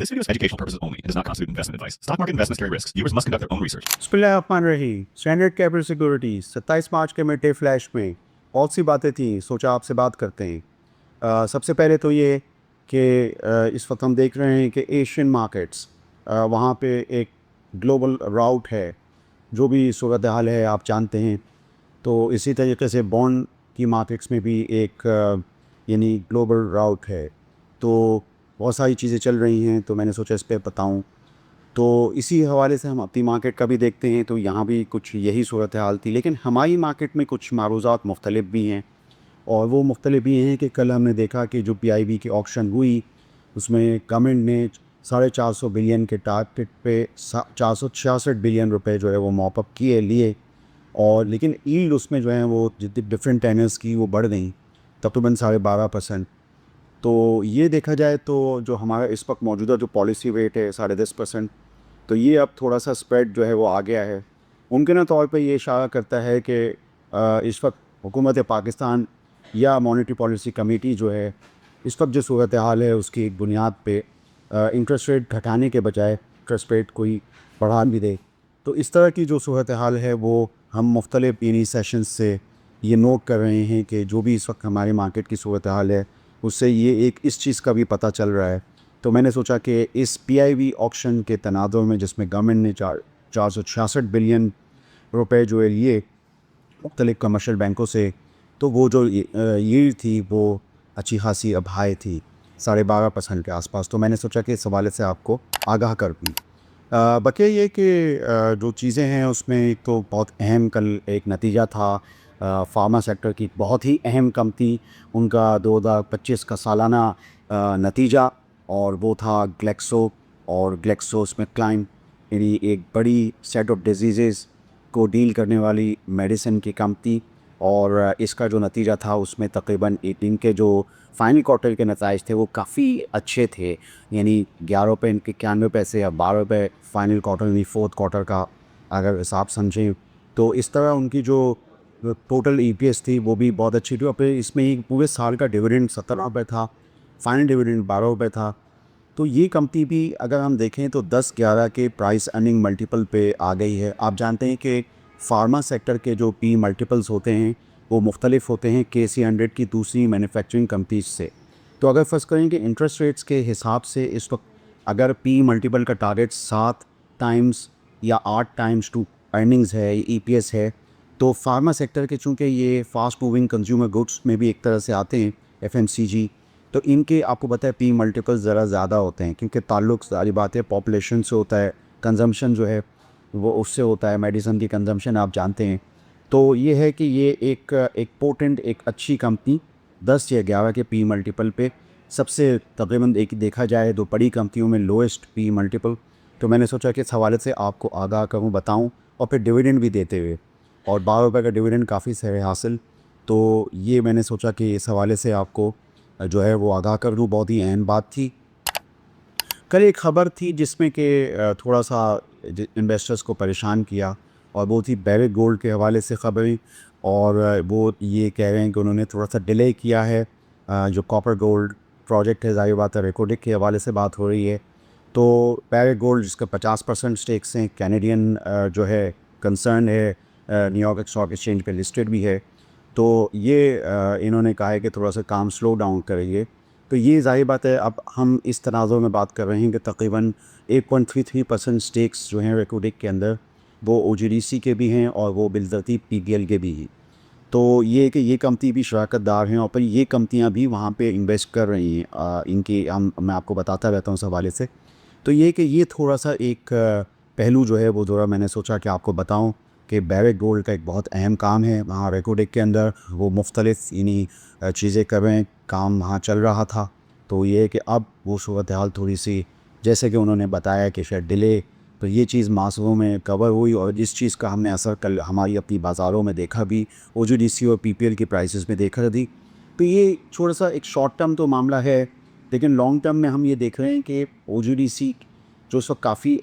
This video is for educational purposes only. It does not constitute investment advice. Stock market investments carry risks. Viewers must conduct their own research. बिस्मिल्लाहिर्रहमानिर्रहीम। Standard capital securities 27 मार्च के mid day flash में बहुत सी बातें थी, सोचा आपसे बात करते हैं। सबसे पहले तो ये कि इस वक्त हम देख रहे हैं कि एशियन मार्केट्स वहाँ पे एक ग्लोबल राउट है, जो भी सूरत हाल है आप जानते हैं। तो इसी तरीके से बॉन्ड की मार्केट्स में भी एक यानी ग्लोबल राउट है। तो बहुत सारी चीज़ें चल रही हैं, तो मैंने सोचा इस पर बताऊँ। तो इसी हवाले से हम अपनी मार्केट का भी देखते हैं, तो यहाँ भी कुछ यही सूरत हाल थी, लेकिन हमारी मार्केट में कुछ मारूज़ात मुख्तलिफ भी हैं। और वो मुख्तलिफ भी हैं कि कल हमने देखा कि जो PIB की ऑक्शन हुई उसमें गवर्नमेंट ने 450 बिलियन के टारगेट पे 466 बिलियन रुपए जो है वो मॉपअप किए लिए। और लेकिन यील्ड उसमें जो है वो जितनी डिफरेंट टेनर्स की वो बढ़ गई, तकरीबन 12.5%। तो ये देखा जाए तो जो हमारा इस वक्त मौजूदा जो पॉलिसी रेट है 10.5%, तो ये अब थोड़ा सा स्प्रेड जो है वो आ गया है। मुमकिन तौर पे ये इशारा करता है कि इस वक्त हुकूमत पाकिस्तान या मॉनेटरी पॉलिसी कमेटी जो है इस वक्त जो सूरत हाल है उसकी एक बुनियाद पे इंटरेस्ट रेट घटाने के बजाय इंटरेस्ट रेट कोई बढ़ा भी दे। तो इस तरह की जो सूरत हाल है वो हम मुख्तलिफ इन्हीं सेशंस से ये नोट कर रहे हैं कि जो भी इस वक्त हमारी मार्केट की सूरत हाल है उससे ये एक इस चीज़ का भी पता चल रहा है। तो मैंने सोचा कि इस PIB ऑक्शन के तनाज़ुर में, जिसमें गवर्नमेंट ने 466 बिलियन रुपए जो है लिए मुख्तलिफ़ कमर्शियल बैंकों से, तो वो जो यील्ड थी वो अच्छी खासी अब हाई थी, 12.5% के आसपास। तो मैंने सोचा कि इस हवाले से आपको आगाह कर दूँ। बकिया ये कि जो चीज़ें हैं उसमें एक तो बहुत अहम कल एक नतीजा था फार्मा सेक्टर की, बहुत ही अहम कंपनी, उनका 2025 का सालाना नतीजा, और वो था ग्लेक्सो। और ग्लेक्सो उसमें क्लाइन यानी एक बड़ी सेट ऑफ डिजीज़ को डील करने वाली मेडिसिन की कंपनी। और इसका जो नतीजा था उसमें तकरीबन इनके जो फाइनल क्वार्टर के नताइज थे वो काफ़ी अच्छे थे, यानी 11 रुपये इनके 91 पैसे या 12 रुपये फाइनल क्वार्टर यानी फोर्थ क्वार्टर का अगर हिसाब समझें। तो इस तरह उनकी जो टोटल EPS थी वो भी बहुत अच्छी थी। और फिर इसमें ही पूरे साल का डिविडेंड 17 रुपये था, फाइनल डिविडेंड 12 रुपये था। तो ये कंपनी भी अगर हम देखें तो 10-11 के प्राइस अर्निंग मल्टीपल पे आ गई है। आप जानते हैं कि फार्मा सेक्टर के जो P मल्टीपल्स होते हैं वो मुख्तलिफ होते हैं KC 100 की दूसरी मैन्युफैक्चरिंग कंपनीज से। तो अगर फर्स्ट करें कि इंटरेस्ट रेट्स के हिसाब से इस वक्त अगर P मल्टीपल का टारगेट 7 टाइम्स या 8 टाइम्स टू अर्निंग्स है, EPS है, तो फार्मा सेक्टर के चूँकि ये फास्ट मूविंग कंज्यूमर गुड्स में भी एक तरह से आते हैं, FMCG, तो इनके आपको पता है P मल्टीपल्स ज़रा ज़्यादा होते हैं, क्योंकि ताल्लुक़ सारी बात है पॉपुलेशन से होता है, कंजम्पशन जो है वो उससे होता है, मेडिसिन की कंजम्पशन आप जानते हैं। तो ये है कि ये एक पोटेंट, एक अच्छी कंपनी 10 या 11 के P मल्टीपल पे सबसे तकरीबन एक देखा जाए तो बड़ी कंपनियों में लोएस्ट P मल्टीपल। तो मैंने सोचा कि इस हवाले से आपको आगाह करूँ, बताऊँ, और फिर डिविडेंड भी देते हुए, और 12 रुपये का डिविडेंड काफ़ी सही हासिल। तो ये मैंने सोचा कि इस हवाले से आपको जो है वो आगाह कर दूँ, बहुत ही अहम बात थी। कल एक ख़बर थी जिसमें कि थोड़ा सा इन्वेस्टर्स को परेशान किया, और वो थी बैरेट गोल्ड के हवाले से ख़बरें। और वो ये कह रहे हैं कि उन्होंने थोड़ा सा डिले किया है जो कॉपर गोल्ड प्रोजेक्ट है, ज़ाहिर बात है रेकोडिक के हवाले से बात हो रही है। तो बैरेट गोल्ड जिसका 50% स्टेक्स हैं, कैनेडियन जो है कंसर्न है, न्यूयॉर्क स्टॉक एक्सचेंज पे लिस्टेड भी है। तो ये इन्होंने कहा है कि थोड़ा सा काम स्लो डाउन करेंगे। तो ये ज़ाहिर बात है, अब हम इस तनाज़ुर में बात कर रहे हैं कि तकरीबन 8.33% स्टेक्स जो हैं रेकोडिक के अंदर वो OGDC के भी हैं और वो बिलतरतीब PPL के भी हैं। तो ये कि ये कंपनी भी शराकतदार हैं, और फिर ये कंपनियां भी वहाँ पे इन्वेस्ट कर रही हैं। इनकी मैं आपको बताता रहता हूँ इस हवाले से। तो ये कि ये थोड़ा सा एक पहलू जो है वो ज़रा मैंने सोचा कि आपको बताऊँ कि बैरेट गोल्ड का एक बहुत अहम काम है वहाँ रेकोडिक के अंदर, वो मुख्तलिफ यानी चीज़ें कर रहे हैं, काम वहाँ चल रहा था। तो ये है कि अब वो सूरत हाल थोड़ी सी, जैसे कि उन्होंने बताया कि शायद डिले, तो ये चीज़ मासूम में कवर हुई, और इस चीज़ का हमने असर कल हमारी अपनी बाज़ारों में देखा भी, OGDC और PPL की प्राइसेस में देखा थी। तो ये थोड़ा सा एक शॉर्ट टर्म तो मामला है, लेकिन लॉन्ग टर्म में हम ये देख रहे हैं कि OGDC जो इस वक्त काफ़ी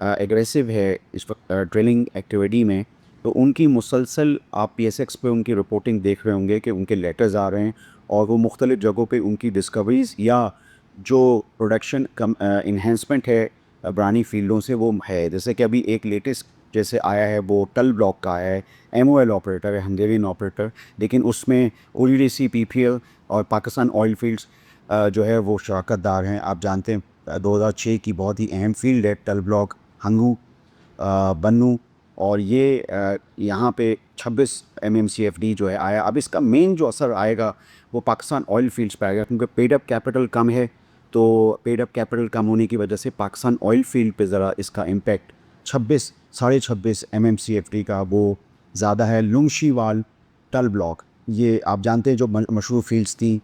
एग्रेसिव है इस वक्त ड्रिलिंग एक्टिविटी में, तो उनकी मुसलसल आप PSX पे उनकी रिपोर्टिंग देख रहे होंगे कि उनके लेटर्स आ रहे हैं, और वो मुख्तलिफ़ जगहों पे उनकी डिस्कवरीज़ या जो प्रोडक्शन कम इन्हेंसमेंट है पुरानी फील्डों से वो है। जैसे कि अभी एक लेटेस्ट जैसे आया है वो टल ब्लॉक का है, MOL ऑपरेटर है, हंगेरियन ऑपरेटर, लेकिन उसमें OGDC, PPL और पाकिस्तान ऑयल फील्ड्स जो है वो शराकतदार हैं। आप जानते हैं 2006 की बहुत ही अहम फील्ड है टल ब्लॉक, हंगू, बन्नू, और ये यहाँ पे 26 MMCFD जो है आया। अब इसका मेन जो असर आएगा वो पाकिस्तान ऑयल फील्ड्स पे आएगा, क्योंकि पेड अप कैपिटल कम है। तो पेड अप कैपिटल कम होने की वजह से पाकिस्तान ऑयल फील्ड पे ज़रा इसका इम्पैक्ट 26 MMCFD का वो ज़्यादा है। लुंगशीवाल, टल ब्लॉक, ये आप जानते हैं जो मशहूर फील्ड्स थी,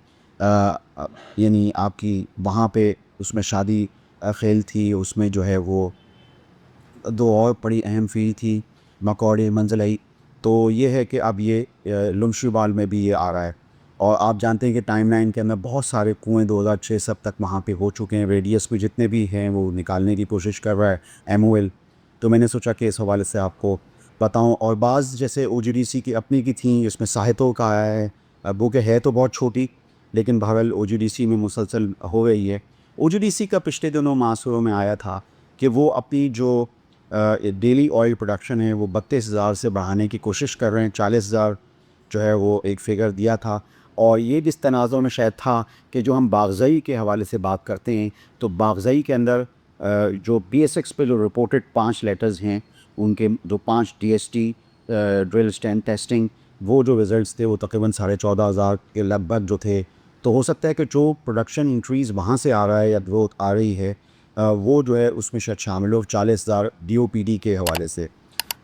यानी आपकी वहाँ पे उसमें शादी खेल थी, उसमें जो है वो दो और बड़ी अहम फील्ड थी, मकौड़े, मंजलई। तो ये है कि अब ये लुंगशीवाल में भी ये आ रहा है। और आप जानते हैं कि टाइमलाइन के अंदर बहुत सारे कुएँ 2006 सब तक वहाँ पे हो चुके हैं। रेडियस में जितने भी हैं वो निकालने की कोशिश कर रहा है MOL। तो मैंने सोचा कि इस हवाले से आपको बताऊं। और बाज़ जैसे OGDC की अपनी की थी, इसमें साहित्यों का आया है। वो के है तो बहुत छोटी, लेकिन बहरहाल OGDC में मुसलसल हो रही है। OGDC का पिछले दिनों मासूरों में आया था कि वो अपनी जो डेली ऑयल प्रोडक्शन है वो 32,000 से बढ़ाने की कोशिश कर रहे हैं। 40,000 जो है वो एक फ़िगर दिया था। और ये जिस तनाज़ुर में शायद था कि जो हम बागज़ई के हवाले से बात करते हैं, तो बागज़ई के अंदर जो BSX पे जो रिपोर्टेड 5 लेटर्स हैं, उनके जो 5 DST ड्रिल स्टैंड टेस्टिंग, वो जो रिज़ल्ट्स थे वो तकरीबन 14,500 के लगभग जो थे। तो हो सकता है कि जो प्रोडक्शन इंक्रीज़ वहाँ से आ रहा है या ग्रोथ आ रही है, वो जो है उसमें शायद शामिल हो 40,000 DOPD के हवाले से।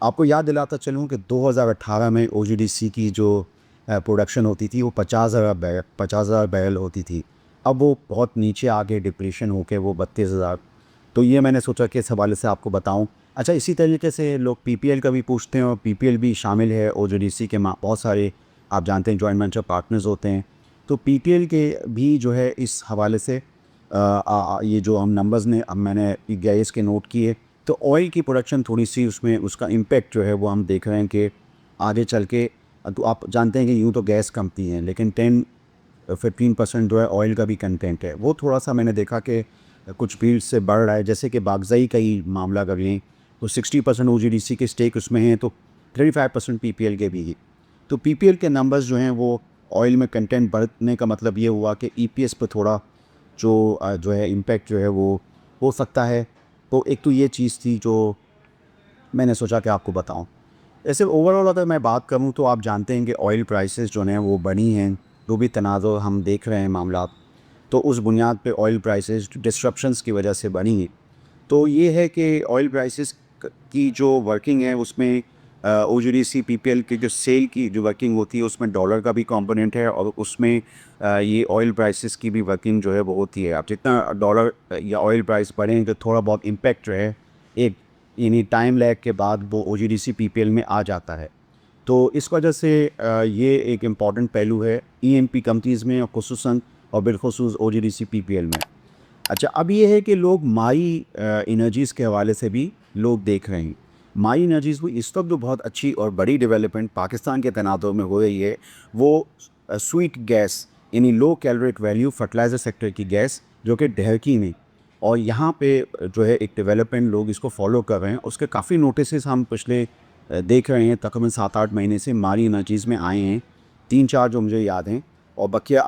आपको याद दिलाता चलूँ कि 2018 में OGDC की जो प्रोडक्शन होती थी वो 50,000 बैरल होती थी। अब वो बहुत नीचे आके डिप्रेशन होके वो 32,000। तो ये मैंने सोचा कि इस हवाले से आपको बताऊं। अच्छा, इसी तरीके से लोग PPL का भी पूछते हैं, और PPL भी शामिल है OGDC के। बहुत सारे आप जानते हैं जॉइंट वेंचर पार्टनर्स होते हैं। तो PPL के भी जो है इस हवाले से ये जो हम नंबर्स ने अब मैंने गैस के नोट किए, तो ऑयल की प्रोडक्शन थोड़ी सी उसमें उसका इम्पेक्ट जो है वो हम देख रहे हैं कि आगे चल के, तो आप जानते हैं कि यूँ तो गैस कंपनी है, लेकिन 10-15% जो है ऑयल का भी कंटेंट है। वो थोड़ा सा मैंने देखा कि कुछ फील्ड से बढ़ रहा है। जैसे कि बागज़ई का ही मामला कर लें तो 60% OGDC के स्टेक उसमें हैं, तो 35% PPL के भी हैं। तो PPL के नंबर्स जो हैं वो ऑयल में कंटेंट बढ़ने का मतलब ये हुआ कि EPS पर थोड़ा जो है इम्पैक्ट जो है वो हो सकता है। तो एक तो ये चीज़ थी जो मैंने सोचा कि आपको बताऊं। ऐसे ओवरऑल अगर मैं बात करूं तो आप जानते हैं कि ऑयल प्राइसेस जो हैं वो बढ़ी हैं। जो भी तनाज़ुर हम देख रहे हैं मामला, तो उस बुनियाद पे ऑयल प्राइसेस डिस्ट्रप्शंस की वजह से बढ़ी हैं। तो ये है कि ऑयल प्राइसेस की जो वर्किंग है उसमें OGDC PPL की जो सेल की जो वर्किंग होती है उसमें डॉलर का भी कंपोनेंट है, और उसमें ये ऑयल प्राइसेस की भी वर्किंग जो है वो होती है। आप जितना डॉलर या ऑयल प्राइस बढ़ें तो थोड़ा बहुत इम्पेक्ट जो है एक यानी टाइम लैग के बाद वो OGDC PPL में आ जाता है। तो इस वजह से ये एक इम्पॉर्टेंट पहलू है EMP कंपनीज़ में, और खुसूसन और बिलखुसूस OGDC PPL में। अच्छा, अब ये है कि लोग माई एनर्जीज़ के हवाले से भी लोग देख रहे हैं। माई एनर्जीज़ वो इस वक्त जो बहुत अच्छी और बड़ी डेवलपमेंट पाकिस्तान के तनाज़ुर में हो रही है, वो स्वीट गैस यानी लो कैलोरिक वैल्यू फर्टिलाइज़र सेक्टर की गैस, जो कि ढहकी में, और यहाँ पे जो है एक डेवलपमेंट लोग इसको फॉलो कर रहे हैं। उसके काफ़ी नोटिस हम पिछले देख रहे हैं, तकरीबन 7-8 महीने से माई एनर्जीज़ में आए हैं। 3-4 जो मुझे याद हैं, और बकिया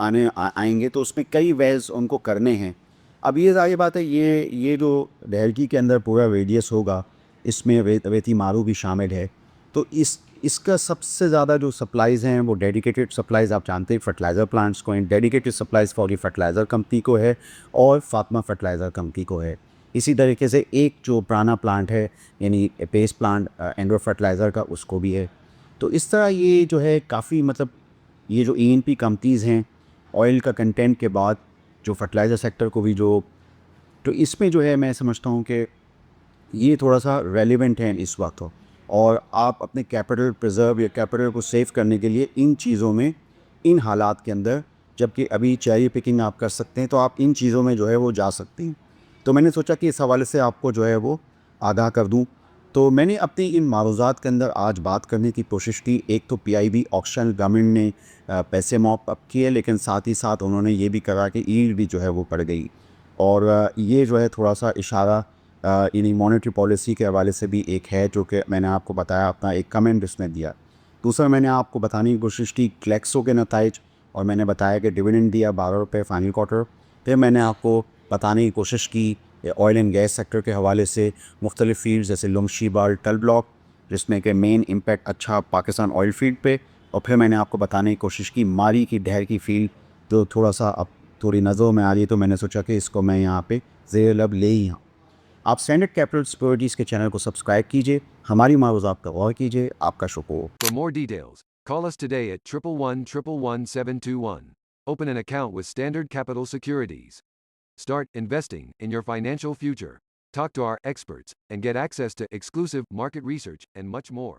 आएंगे। तो उसमें कई वेज़ उनको करने हैं। अब ये ज़ाहिर बात है, ये जो दहलकी के अंदर पूरा रेडियस होगा, इसमें रेती मारू भी शामिल है। तो इसका सबसे ज़्यादा जो सप्लाईज़ हैं वो डेडिकेटेड सप्लाईज़, आप जानते हैं फर्टिलाइज़र प्लांट्स को हैं। Dedicated supplies for fertiliser company को है, और फातिमा फर्टिलाइज़र कंपनी को है। इसी तरीके से एक जो पुराना प्लांट है यानी पेस्ट प्लांट एंड्रो फर्टिलाइज़र का, उसको भी है। तो इस तरह ये जो है काफ़ी मतलब ये जो ENP कंपनीज़ हैं, ऑयल का कंटेंट के बाद जो फर्टिलाइज़र सेक्टर को भी जो, तो इसमें जो है मैं समझता हूँ कि ये थोड़ा सा रेलिवेंट है इस वक्त। और आप अपने कैपिटल प्रिजर्व या कैपिटल को सेव करने के लिए इन चीज़ों में, इन हालात के अंदर, जबकि अभी चेरी पिकिंग आप कर सकते हैं, तो आप इन चीज़ों में जो है वो जा सकते हैं। तो मैंने सोचा कि इस हवाले से आपको जो है वो आगाह कर दूं। तो मैंने अपनी इन मारूज़ात के अंदर आज बात करने की कोशिश की। एक तो PIB ऑक्शन गवर्नमेंट ने पैसे मॉप अप किए, लेकिन साथ ही साथ उन्होंने ये भी करा कि ईल्ड भी जो है वो बढ़ गई। और ये जो है थोड़ा सा इशारा इन्हीं मॉनेटरी पॉलिसी के हवाले से भी एक है जो कि मैंने आपको बताया, अपना एक कमेंट इसमें दिया। दूसरा मैंने आपको बताने की कोशिश की ग्लेक्सो के नताइज, और मैंने बताया कि डिविडेंड दिया 12 रुपये फाइनल क्वार्टर। फिर मैंने आपको बताने की कोशिश की ऑयल एंड गैस सेक्टर के हवाले से मुख्तलिफ़ फील्ड्स जैसे लुमशीबाल टल ब्लॉक, जिसमें कि मेन इम्पैक्ट अच्छा पाकिस्तान ऑयल फील्ड पे। और फिर मैंने आपको बताने की कोशिश की मारी की ढहर की फील्ड, जो थोड़ा सा अब थोड़ी नज़रों में आ रही है, तो मैंने सोचा कि इसको मैं यहाँ पे ज़ेर लब ले ही आऊँ। आप स्टैंडर्ड कैपिटल सिक्योरिटीज़ के चैनल को सब्सक्राइब कीजिए, हमारी मारूज़ात का गौर कीजिए। आपका शुक्र। For more details, call us today at 111-111-721. Open an account with Standard Capital Securities. Start investing in your financial future. Talk to our experts and get access to exclusive market research and much more.